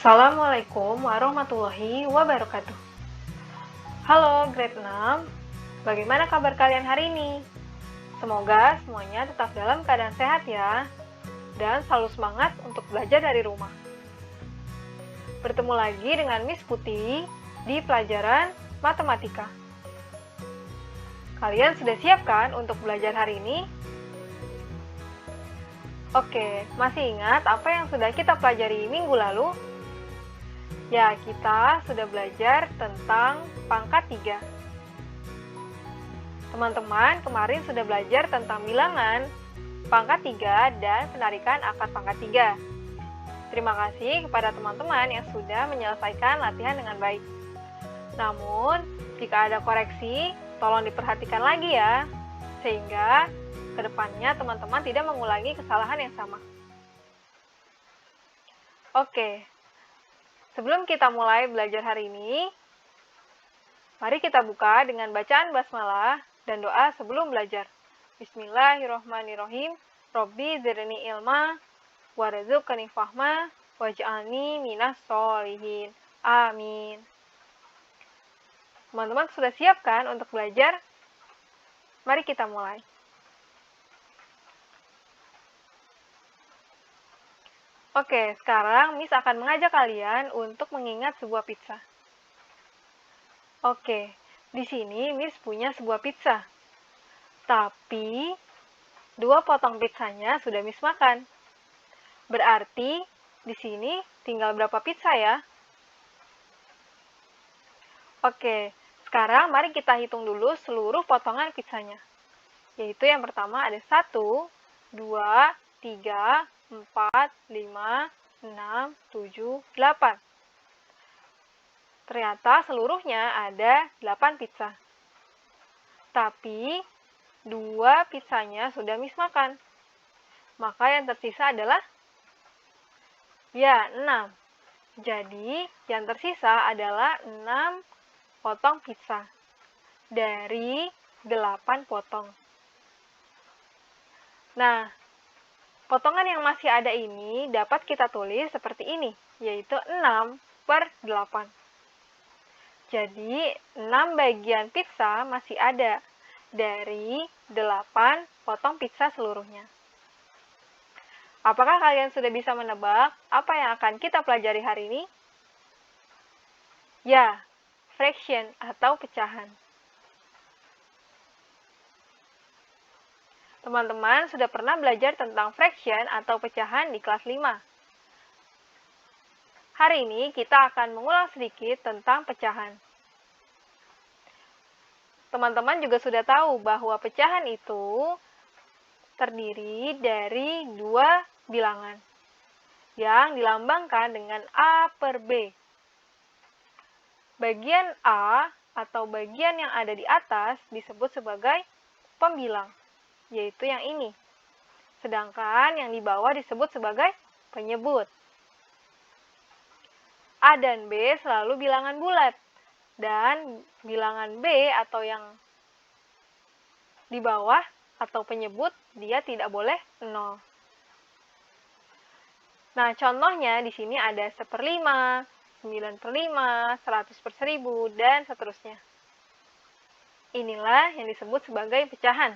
Assalamualaikum warahmatullahi wabarakatuh. Halo grade 6, bagaimana kabar kalian hari ini? Semoga semuanya tetap dalam keadaan sehat ya, dan selalu semangat untuk belajar dari rumah. Bertemu lagi dengan Miss Putih di pelajaran matematika. Kalian sudah siap kan untuk belajar hari ini? Oke, masih ingat apa yang sudah kita pelajari minggu lalu? Ya, kita sudah belajar tentang pangkat 3. Teman-teman kemarin sudah belajar tentang bilangan, pangkat 3, dan penarikan akar pangkat 3. Terima kasih kepada teman-teman yang sudah menyelesaikan latihan dengan baik. Namun, jika ada koreksi, tolong diperhatikan lagi ya, sehingga kedepannya teman-teman tidak mengulangi kesalahan yang sama. Oke. Sebelum kita mulai belajar hari ini, mari kita buka dengan bacaan basmalah dan doa sebelum belajar. Bismillahirrohmanirrohim. Robbi zidni ilma, warzuqni fahma, waj'alni minas sholihin. Amin. Teman-teman sudah siap kan untuk belajar? Mari kita mulai. Oke, sekarang Miss akan mengajak kalian untuk mengingat sebuah pizza. Oke, di sini Miss punya sebuah pizza. Tapi, 2 potong pizzanya sudah Miss makan. Berarti, di sini tinggal berapa pizza ya? Oke, sekarang mari kita hitung dulu seluruh potongan pizzanya. Yaitu yang pertama ada 1, 2, 3, 4, 5, 6, 7, 8. Ternyata seluruhnya ada 8 pizza. Tapi, 2 pizzanya sudah Miss makan. Maka yang tersisa adalah, ya, 6. Jadi, yang tersisa adalah 6 potong pizza dari 8 potong. Nah, potongan yang masih ada ini dapat kita tulis seperti ini, yaitu 6/8. Jadi, 6 bagian pizza masih ada dari 8 potong pizza seluruhnya. Apakah kalian sudah bisa menebak apa yang akan kita pelajari hari ini? Ya, fraction atau pecahan. Teman-teman sudah pernah belajar tentang fraction atau pecahan di kelas 5. Hari ini kita akan mengulang sedikit tentang pecahan. Teman-teman juga sudah tahu bahwa pecahan itu terdiri dari 2 bilangan yang dilambangkan dengan A per B. Bagian A atau bagian yang ada di atas disebut sebagai pembilang, yaitu yang ini. Sedangkan yang di bawah disebut sebagai penyebut. A dan B selalu bilangan bulat, dan bilangan B atau yang di bawah atau penyebut, dia tidak boleh 0. Nah, contohnya di sini ada 1/5, 9/5, 100/1000, dan seterusnya. Inilah yang disebut sebagai pecahan.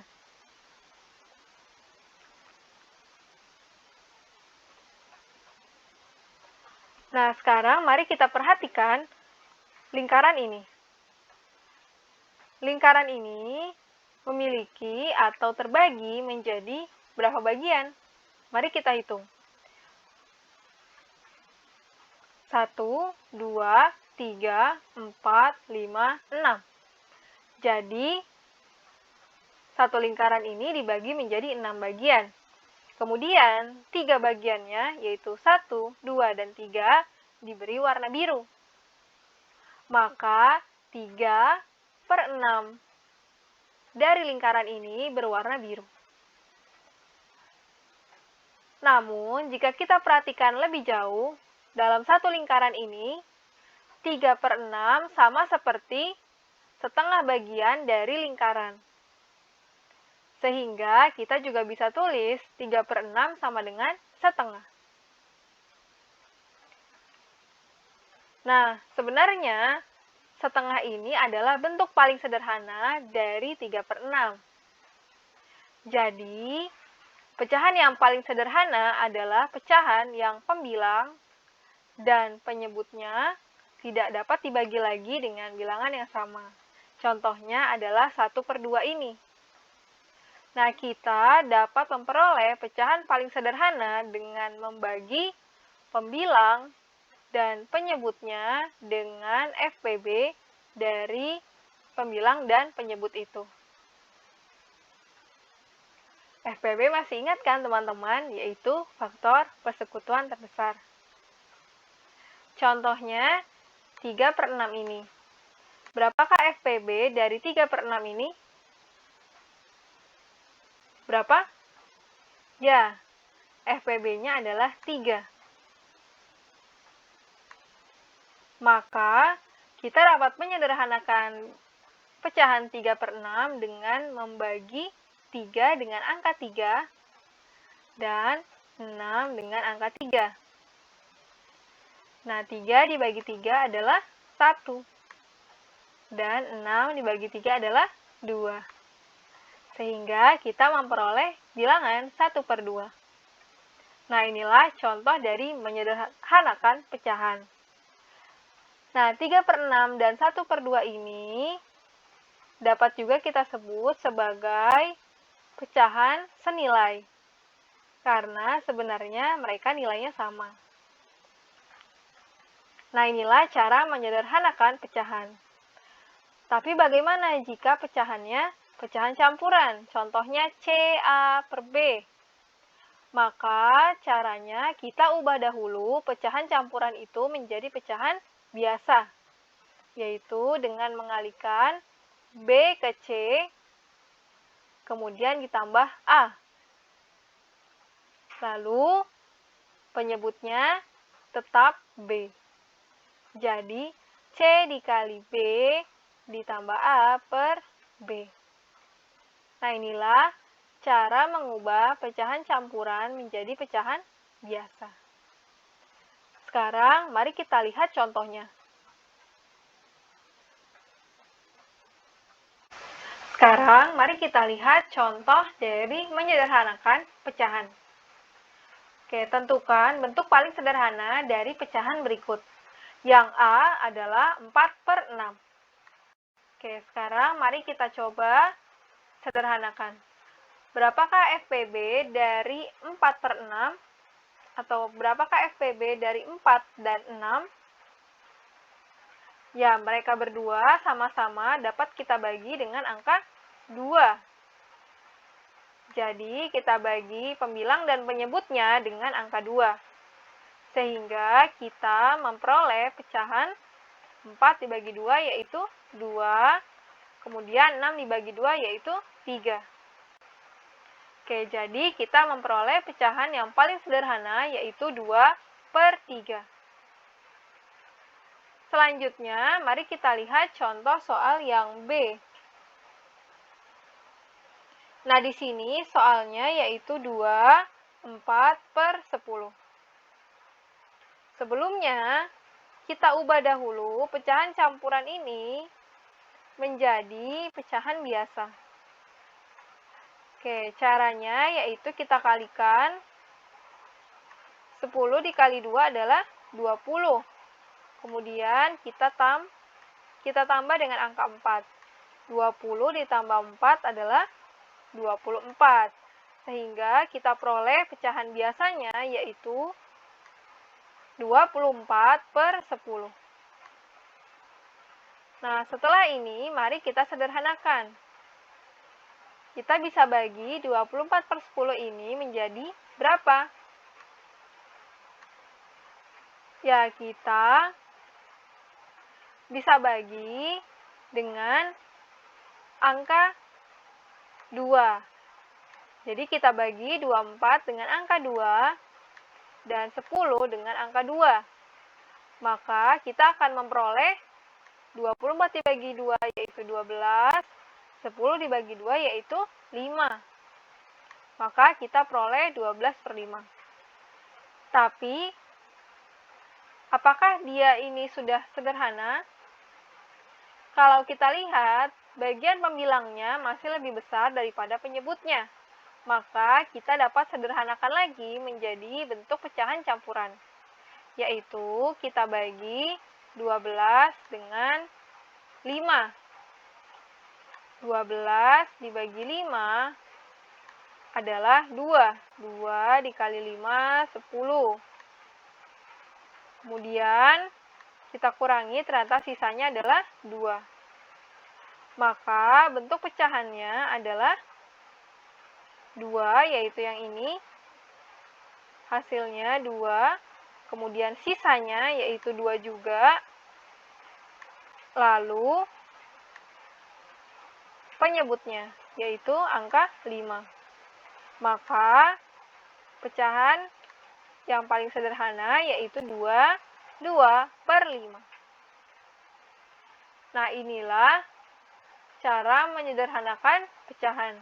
Nah, sekarang mari kita perhatikan lingkaran ini. Lingkaran ini memiliki atau terbagi menjadi berapa bagian? Mari kita hitung. 1, 2, 3, 4, 5, 6. Jadi, satu lingkaran ini dibagi menjadi 6 bagian. Kemudian, 3 bagiannya, yaitu 1, 2, dan 3, diberi warna biru. Maka, 3/6 dari lingkaran ini berwarna biru. Namun, jika kita perhatikan lebih jauh, dalam satu lingkaran ini, 3/6 sama seperti setengah bagian dari lingkaran. Sehingga kita juga bisa tulis 3/6 sama dengan setengah. Nah, sebenarnya setengah ini adalah bentuk paling sederhana dari 3/6. Jadi, pecahan yang paling sederhana adalah pecahan yang pembilang dan penyebutnya tidak dapat dibagi lagi dengan bilangan yang sama. Contohnya adalah 1/2 ini. Nah, kita dapat memperoleh pecahan paling sederhana dengan membagi pembilang dan penyebutnya dengan FPB dari pembilang dan penyebut itu. FPB masih ingat kan teman-teman, yaitu faktor persekutuan terbesar. Contohnya 3/6 ini. Berapakah FPB dari 3/6 ini? Berapa? Ya, FPB-nya adalah 3. Maka, kita dapat menyederhanakan pecahan 3/6 dengan membagi 3 dengan angka 3 dan 6 dengan angka 3. Nah, 3 dibagi 3 adalah 1. Dan 6 dibagi 3 adalah 2. Sehingga kita memperoleh bilangan 1/2. Nah, inilah contoh dari menyederhanakan pecahan. Nah, 3/6 dan 1/2 ini dapat juga kita sebut sebagai pecahan senilai. Karena sebenarnya mereka nilainya sama. Nah, inilah cara menyederhanakan pecahan. Tapi bagaimana jika pecahannya pecahan campuran? Contohnya C/A/B. Maka caranya kita ubah dahulu pecahan campuran itu menjadi pecahan biasa, yaitu dengan mengalihkan B ke C, kemudian ditambah A. Lalu penyebutnya tetap B. Jadi C dikali B ditambah A per B. Nah, inilah cara mengubah pecahan campuran menjadi pecahan biasa. Sekarang, mari kita lihat contohnya. Sekarang, mari kita lihat contoh dari menyederhanakan pecahan. Oke, tentukan bentuk paling sederhana dari pecahan berikut. Yang A adalah 4/6. Oke, sekarang mari kita coba sederhanakan. Berapakah FPB dari 4/6? Atau berapakah FPB dari 4 dan 6? Ya, mereka berdua sama-sama dapat kita bagi dengan angka 2. Jadi, kita bagi pembilang dan penyebutnya dengan angka 2. Sehingga kita memperoleh pecahan 4 dibagi 2 yaitu 2. Kemudian 6 dibagi 2 yaitu 3. Oke, jadi kita memperoleh pecahan yang paling sederhana yaitu 2/3. Selanjutnya, mari kita lihat contoh soal yang B. Nah, di sini soalnya yaitu 2/4/10. Sebelumnya, kita ubah dahulu pecahan campuran ini menjadi pecahan biasa. Oke, caranya yaitu kita kalikan 10 dikali 2 adalah 20. Kemudian kita tambah dengan angka 4. 20 ditambah 4 adalah 24. Sehingga kita peroleh pecahan biasanya yaitu 24/10. Nah, setelah ini mari kita sederhanakan. Kita bisa bagi 24/10 ini menjadi berapa? Ya, kita bisa bagi dengan angka 2. Jadi kita bagi 24 dengan angka 2 dan 10 dengan angka 2. Maka kita akan memperoleh 24 dibagi 2 yaitu 12, 10 dibagi 2 yaitu 5. Maka kita peroleh 12/5. Tapi Apakah dia ini sudah sederhana? Kalau kita lihat, bagian pembilangnya masih lebih besar daripada penyebutnya. Maka kita dapat sederhanakan lagi menjadi bentuk pecahan campuran. Yaitu kita bagi 12 dengan 5. 12 dibagi 5 adalah 2. 2 dikali 5, 10. Kemudian kita kurangi, ternyata sisanya adalah 2. Maka bentuk pecahannya adalah 2, yaitu yang ini. Hasilnya 2. Kemudian sisanya yaitu 2 juga. Lalu penyebutnya yaitu angka 5. Maka pecahan yang paling sederhana yaitu 2/5. Nah, inilah cara menyederhanakan pecahan.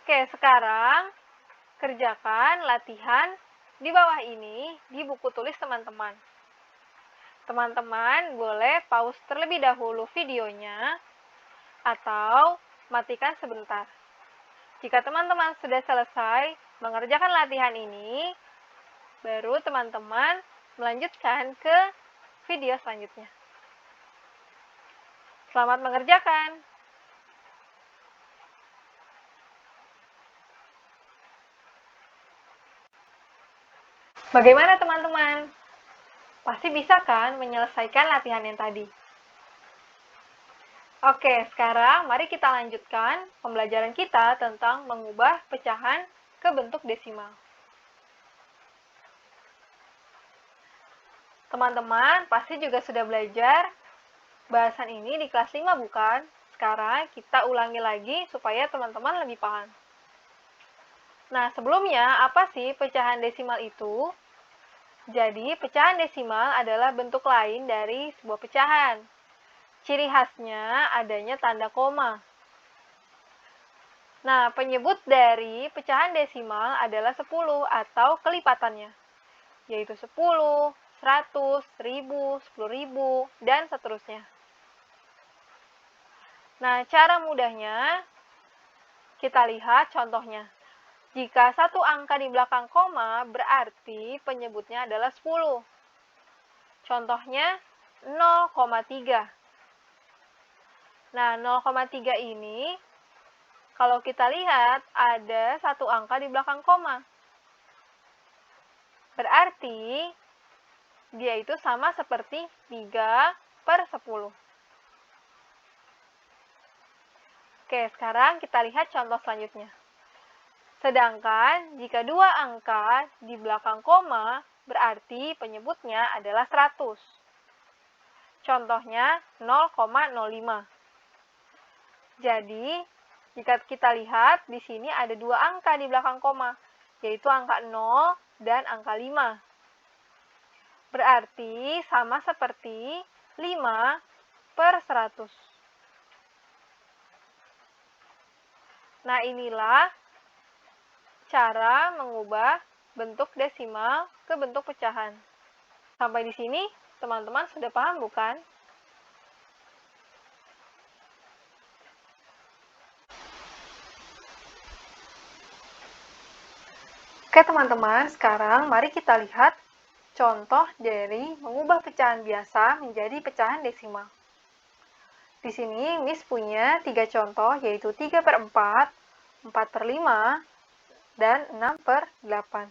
Oke, sekarang kerjakan latihan di bawah ini di buku tulis teman-teman. Teman-teman boleh pause terlebih dahulu videonya atau matikan sebentar. Jika teman-teman sudah selesai mengerjakan latihan ini, baru teman-teman melanjutkan ke video selanjutnya. Selamat mengerjakan! Bagaimana teman-teman? Pasti bisa kan menyelesaikan latihan yang tadi? Oke, sekarang mari kita lanjutkan pembelajaran kita tentang mengubah pecahan ke bentuk desimal. Teman-teman pasti juga sudah belajar bahasan ini di kelas 5 bukan? Sekarang kita ulangi lagi supaya teman-teman lebih paham. Nah, sebelumnya apa sih pecahan desimal itu? Jadi, pecahan desimal adalah bentuk lain dari sebuah pecahan. Ciri khasnya adanya tanda koma. Nah, penyebut dari pecahan desimal adalah 10 atau kelipatannya, yaitu 10, 100, 1000, 10.000, dan seterusnya. Nah, cara mudahnya kita lihat contohnya. Jika satu angka di belakang koma, berarti penyebutnya adalah 10. Contohnya 0,3. Nah, 0,3 ini, kalau kita lihat, ada satu angka di belakang koma. Berarti, dia itu sama seperti 3/10. Oke, sekarang kita lihat contoh selanjutnya. Sedangkan jika dua angka di belakang koma, berarti penyebutnya adalah 100. Contohnya 0,05. Jadi, jika kita lihat di sini ada dua angka di belakang koma, yaitu angka 0 dan angka 5. Berarti sama seperti 5/100. Nah, inilah cara mengubah bentuk desimal ke bentuk pecahan. Sampai di sini, teman-teman sudah paham bukan? Oke teman-teman, sekarang mari kita lihat contoh dari mengubah pecahan biasa menjadi pecahan desimal. Di sini Miss punya 3 contoh, yaitu 3/4, 4/5, dan 6/8.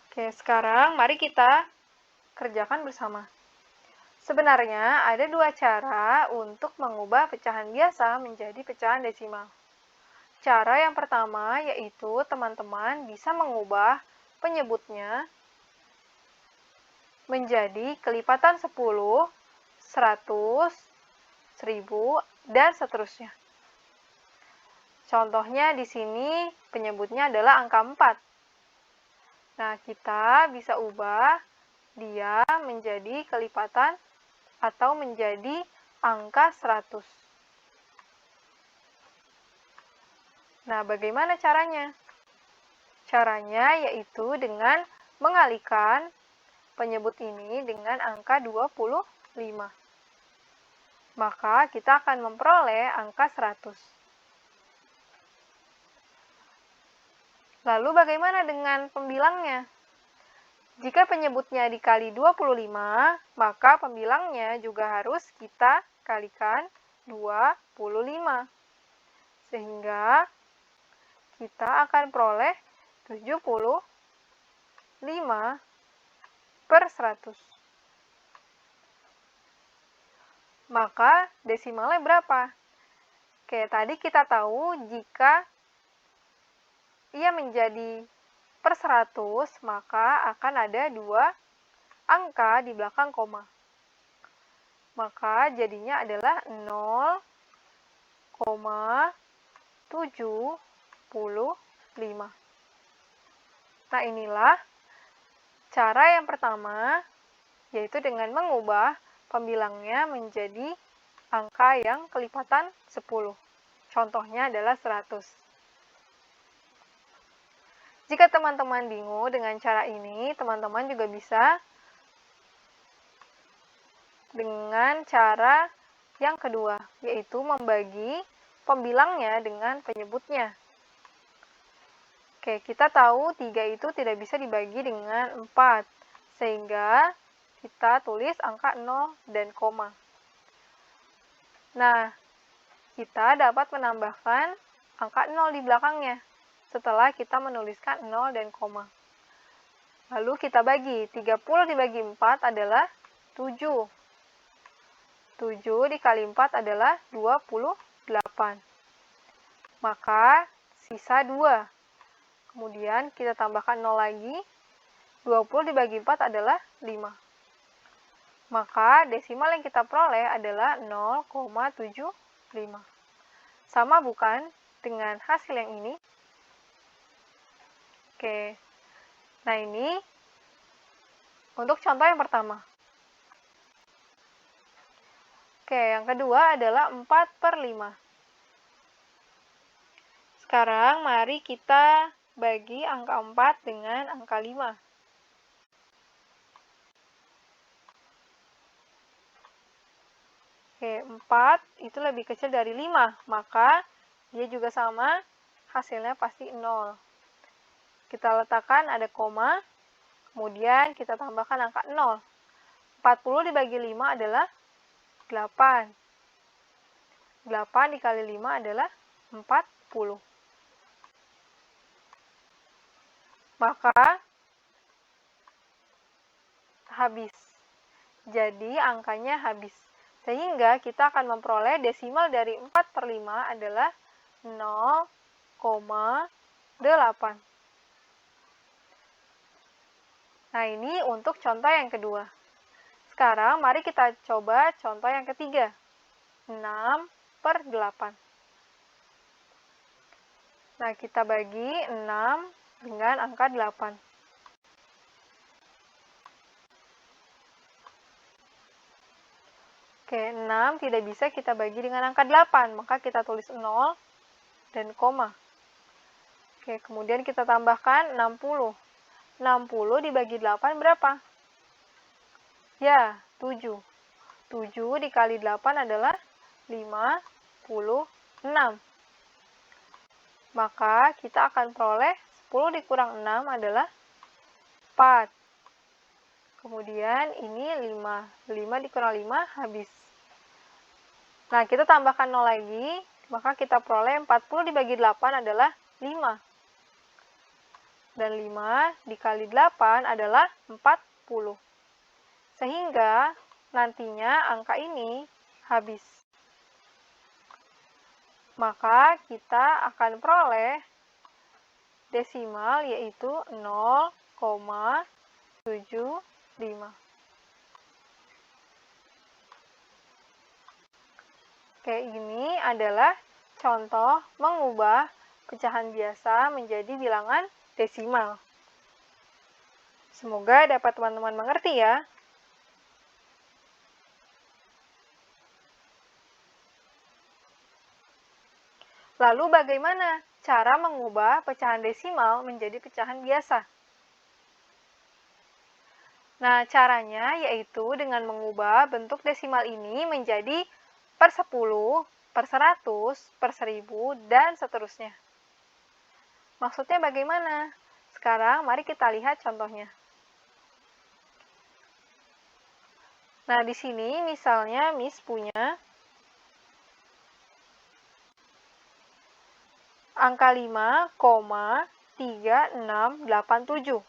Oke, sekarang mari kita kerjakan bersama. Sebenarnya ada dua cara untuk mengubah pecahan biasa menjadi pecahan desimal. Cara yang pertama yaitu teman-teman bisa mengubah penyebutnya menjadi kelipatan 10, 100, 1000, dan seterusnya. Contohnya di sini penyebutnya adalah angka 4. Nah, kita bisa ubah dia menjadi kelipatan atau menjadi angka 100. Nah, bagaimana caranya? Caranya yaitu dengan mengalihkan penyebut ini dengan angka 25. Maka kita akan memperoleh angka 100. Lalu bagaimana dengan pembilangnya? Jika penyebutnya dikali 25, maka pembilangnya juga harus kita kalikan 25. Sehingga kita akan peroleh 75 per 100. Maka desimalnya berapa? Oke, tadi kita tahu jika ia menjadi per 100, maka akan ada 2 angka di belakang koma. Maka jadinya adalah 0,75. Nah, inilah cara yang pertama, yaitu dengan mengubah pembilangnya menjadi angka yang kelipatan 10. Contohnya adalah 100. Jika teman-teman bingung dengan cara ini, teman-teman juga bisa dengan cara yang kedua, yaitu membagi pembilangnya dengan penyebutnya. Oke, kita tahu 3 itu tidak bisa dibagi dengan 4, sehingga kita tulis angka 0 dan koma. Nah, kita dapat menambahkan angka 0 di belakangnya setelah kita menuliskan 0 dan koma. Lalu kita bagi, 30 dibagi 4 adalah 7. 7 dikali 4 adalah 28. Maka sisa 2. Kemudian kita tambahkan 0 lagi, 20 dibagi 4 adalah 5. Maka desimal yang kita peroleh adalah 0,75. Sama bukan dengan hasil yang ini? Oke, nah ini untuk contoh yang pertama. Oke, yang kedua adalah 4/5. Sekarang mari kita bagi angka 4 dengan angka 5. Oke, 4 itu lebih kecil dari 5, maka dia juga sama, hasilnya pasti 0. Kita letakkan ada koma, kemudian kita tambahkan angka 0. 40 dibagi 5 adalah 8. 8 dikali 5 adalah 40. Maka habis. Jadi angkanya habis. Sehingga kita akan memperoleh desimal dari 4/5 adalah 0,8. Nah, ini untuk contoh yang kedua. Sekarang mari kita coba contoh yang ketiga. 6/8. Nah, kita bagi 6 dengan angka 8. Oke, 6 tidak bisa kita bagi dengan angka 8, maka kita tulis 0 dan koma. Oke, kemudian kita tambahkan 60. 60 dibagi 8 berapa? Ya, 7. 7 dikali 8 adalah 56. Maka kita akan peroleh 10 dikurang 6 adalah 4. Kemudian ini 5. 5 dikurang 5 habis. Nah, kita tambahkan 0 lagi, maka kita peroleh 40 dibagi 8 adalah 5. Dan 5 dikali 8 adalah 40. Sehingga nantinya angka ini habis. Maka kita akan peroleh desimal yaitu 0,75. Oke, ini adalah contoh mengubah pecahan biasa menjadi bilangan desimal. Semoga dapat teman-teman mengerti ya. Lalu bagaimana cara mengubah pecahan desimal menjadi pecahan biasa. Nah, caranya yaitu dengan mengubah bentuk desimal ini menjadi per 10, per 100, per 1000, dan seterusnya. Maksudnya bagaimana? Sekarang mari kita lihat contohnya. Nah, di sini misalnya Miss punya angka 5,3687.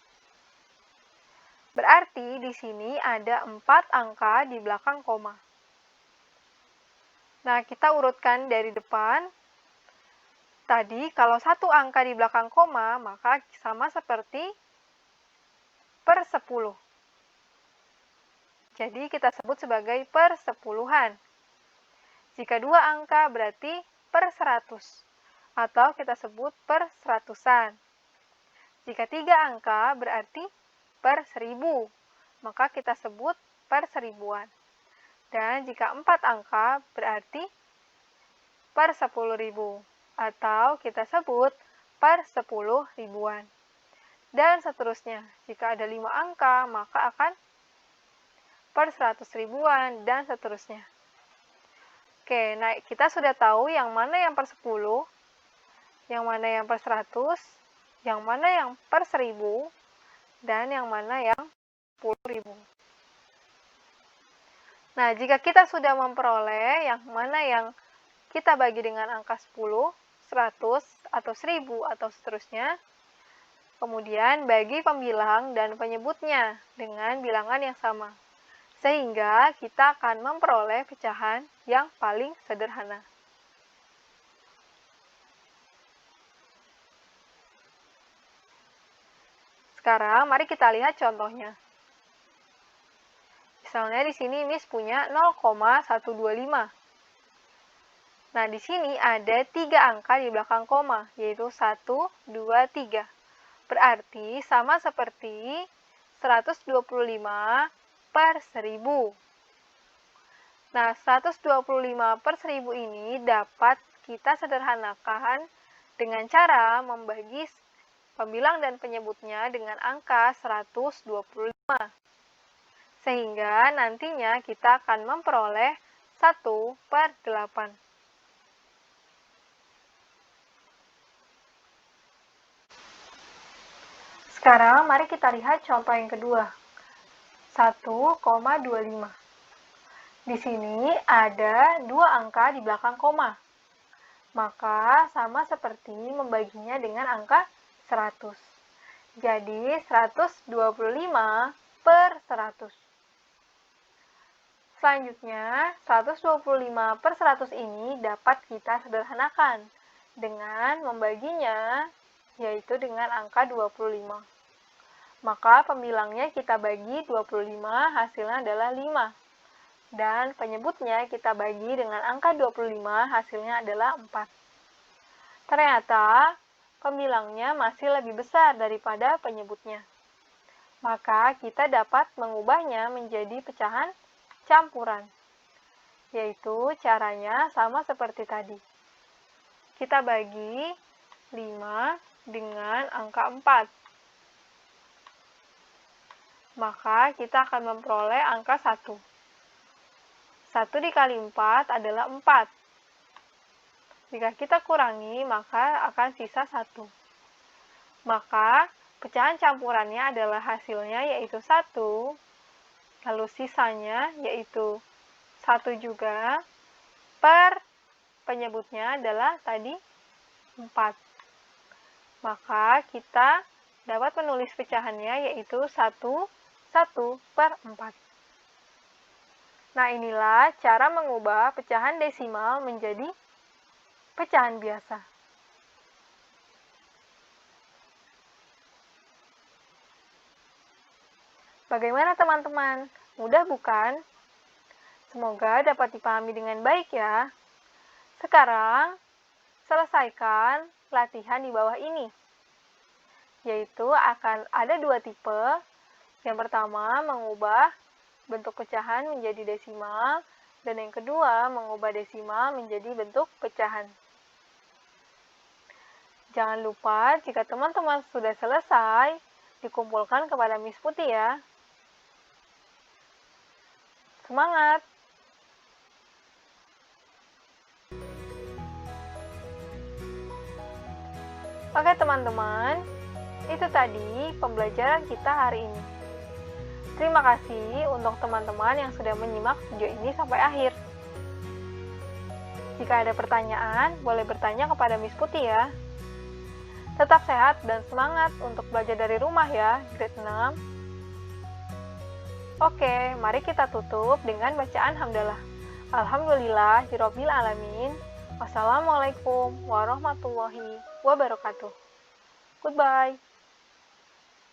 Berarti di sini ada 4 angka di belakang koma. Nah, kita urutkan dari depan. Tadi kalau satu angka di belakang koma, maka sama seperti per 10. Jadi kita sebut sebagai persepuluhan. Jika dua angka berarti per 100, atau kita sebut per seratusan. Jika 3 angka berarti per 1000, maka kita sebut per seribuan. Dan jika 4 angka berarti per 10.000, atau kita sebut per 10 ribuan. Dan seterusnya, jika ada 5 angka, maka akan per 100 ribuan, dan seterusnya. Oke, nah kita sudah tahu yang mana yang per 10, yang mana yang per 100, yang mana yang per 1000, dan yang mana yang 10.000. Nah, jika kita sudah memperoleh yang mana yang kita bagi dengan angka 10, 100, atau 1000, atau seterusnya, kemudian bagi pembilang dan penyebutnya dengan bilangan yang sama. Sehingga kita akan memperoleh pecahan yang paling sederhana. Sekarang mari kita lihat contohnya. Misalnya di sini Miss punya 0,125. Nah, di sini ada 3 angka di belakang koma, yaitu 1, 2, 3. Berarti sama seperti 125 per 1000. Nah, 125 per 1000 ini dapat kita sederhanakan dengan cara membagi pembilang dan penyebutnya dengan angka 125. Sehingga nantinya kita akan memperoleh 1 per 8. Sekarang mari kita lihat contoh yang kedua. 1,25. Di sini ada 2 angka di belakang koma. Maka sama seperti membaginya dengan angka 100. Jadi 125 per 100. Selanjutnya, 125 per 100 ini dapat kita sederhanakan dengan membaginya, yaitu dengan angka 25. Maka pembilangnya kita bagi 25, hasilnya adalah 5. Dan penyebutnya kita bagi dengan angka 25, hasilnya adalah 4. Ternyata pembilangnya masih lebih besar daripada penyebutnya. Maka kita dapat mengubahnya menjadi pecahan campuran. Yaitu caranya sama seperti tadi. Kita bagi 5 dengan angka 4. Maka kita akan memperoleh angka 1. 1 dikali 4 adalah 4. Jika kita kurangi, maka akan sisa 1. Maka pecahan campurannya adalah hasilnya yaitu 1, lalu sisanya yaitu 1 juga, per penyebutnya adalah tadi 4. Maka kita dapat menulis pecahannya yaitu 1 per 4. Nah, inilah cara mengubah pecahan desimal menjadi pecahan biasa. Bagaimana teman-teman? Mudah bukan? Semoga dapat dipahami dengan baik ya. Sekarang, selesaikan latihan di bawah ini. Yaitu akan ada 2 tipe. Yang pertama, mengubah bentuk pecahan menjadi desimal, dan yang kedua, mengubah desimal menjadi bentuk pecahan. Jangan lupa jika teman-teman sudah selesai, dikumpulkan kepada Miss Putih ya. Semangat! Oke teman-teman, itu tadi pembelajaran kita hari ini. Terima kasih untuk teman-teman yang sudah menyimak video ini sampai akhir. Jika ada pertanyaan, boleh bertanya kepada Miss Putih ya. Tetap sehat dan semangat untuk belajar dari rumah ya, grade 6. Oke, mari kita tutup dengan bacaan hamdalah. Alhamdulillahirabbil alamin. Wassalamualaikum warahmatullahi wabarakatuh. Goodbye.